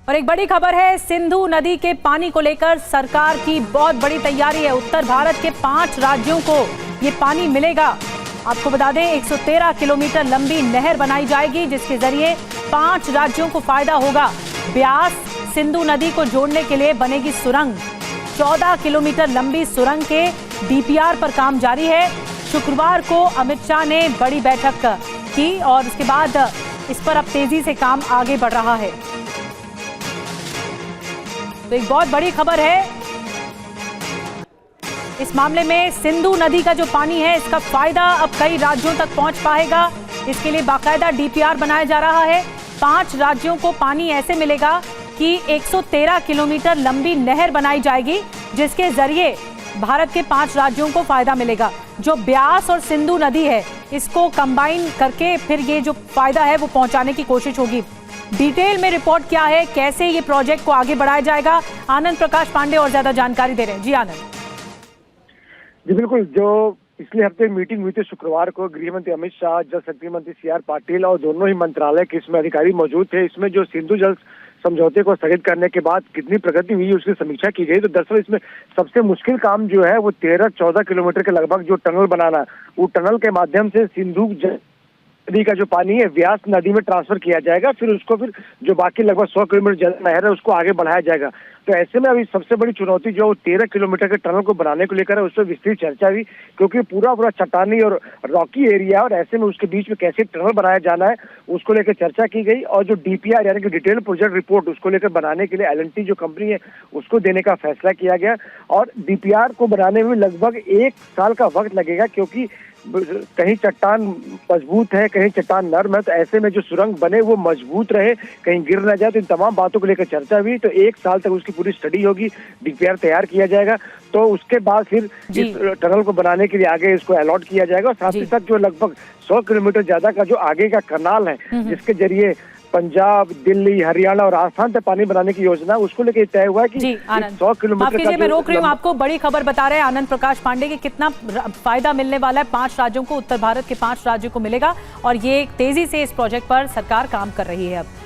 और एक बड़ी खबर है, सिंधु नदी के पानी को लेकर सरकार की बहुत बड़ी तैयारी है। उत्तर भारत के 5 राज्यों को ये पानी मिलेगा। आपको बता दें 113 किलोमीटर लंबी नहर बनाई जाएगी, जिसके जरिए 5 राज्यों को फायदा होगा। ब्यास सिंधु नदी को जोड़ने के लिए बनेगी सुरंग। 14 किलोमीटर लंबी सुरंग के डीपीआर पर काम जारी है। शुक्रवार को अमित शाह ने बड़ी बैठक की और उसके बाद इस पर अब तेजी से काम आगे बढ़ रहा है। तो एक बहुत बड़ी खबर है, इस मामले में सिंधु नदी का जो पानी है इसका फायदा अब कई राज्यों तक पहुंच पाएगा। इसके लिए बाकायदा डीपीआर बनाया जा रहा है। 5 राज्यों को पानी ऐसे मिलेगा कि 113 किलोमीटर लंबी नहर बनाई जाएगी, जिसके जरिए भारत के 5 राज्यों को फायदा मिलेगा। जो ब्यास और सिंधु नदी है इसको कंबाइन करके फिर ये जो फायदा है वो पहुंचाने की कोशिश होगी। डिटेल में रिपोर्ट क्या है, कैसे ये प्रोजेक्ट को आगे बढ़ाया जाएगा, आनंद प्रकाश पांडे और ज्यादा जानकारी दे रहे हैं। जी आनंद। जी बिल्कुल, जो पिछले हफ्ते मीटिंग हुई थी शुक्रवार को, गृह मंत्री अमित शाह, जल शक्ति मंत्री सीआर पाटिल और दोनों ही मंत्रालय के इसमें अधिकारी मौजूद थे। इसमें जो सिंधु जल समझौते को स्थगित करने के बाद कितनी प्रगति हुई उसकी समीक्षा की गई। तो दरअसल इसमें सबसे मुश्किल काम जो है वो 13-14 किलोमीटर के लगभग जो टनल बनाना, वो टनल के माध्यम से सिंधु नदी का जो पानी है व्यास नदी में ट्रांसफर किया जाएगा। फिर जो बाकी लगभग 100 किलोमीटर नहर है उसको आगे बढ़ाया जाएगा। तो ऐसे में अभी सबसे बड़ी चुनौती जो 13 किलोमीटर के टनल को बनाने को लेकर है, उस पर विस्तृत चर्चा हुई, क्योंकि पूरा चट्टानी और रॉकी एरिया है और ऐसे में उसके बीच में कैसे टनल बनाया जाना है उसको लेकर चर्चा की गई। और जो डीपीआर यानी कि डिटेल प्रोजेक्ट रिपोर्ट उसको लेकर बनाने के लिए एल&टी जो कंपनी है उसको देने का फैसला किया गया। और डीपीआर को बनाने में लगभग 1 साल का वक्त लगेगा, क्योंकि कहीं चट्टान मजबूत है, कहीं चट्टान नर्म है। तो ऐसे में जो सुरंग बने वो मजबूत रहे, कहीं गिर न जाए। तो इन तमाम बातों को लेकर चर्चा हुई। तो 1 साल तक उसकी पूरी स्टडी होगी, डीपीआर तैयार किया जाएगा। तो उसके बाद फिर इस टनल को बनाने के लिए आगे इसको अलॉट किया जाएगा। और साथ ही साथ जो लगभग 100 किलोमीटर ज्यादा का जो आगे का कनाल है, जिसके जरिए पंजाब, दिल्ली, हरियाणा और राजस्थान तक पानी बनाने की योजना, उसको लेकर तय हुआ है कि 100 किलोमीटर का। मैं रोक रही हूँ, आपको बड़ी खबर बता रहे हैं आनंद प्रकाश पांडे कि कितना फायदा मिलने वाला है 5 राज्यों को, उत्तर भारत के 5 राज्यों को मिलेगा। और ये तेजी से इस प्रोजेक्ट पर सरकार काम कर रही है अब।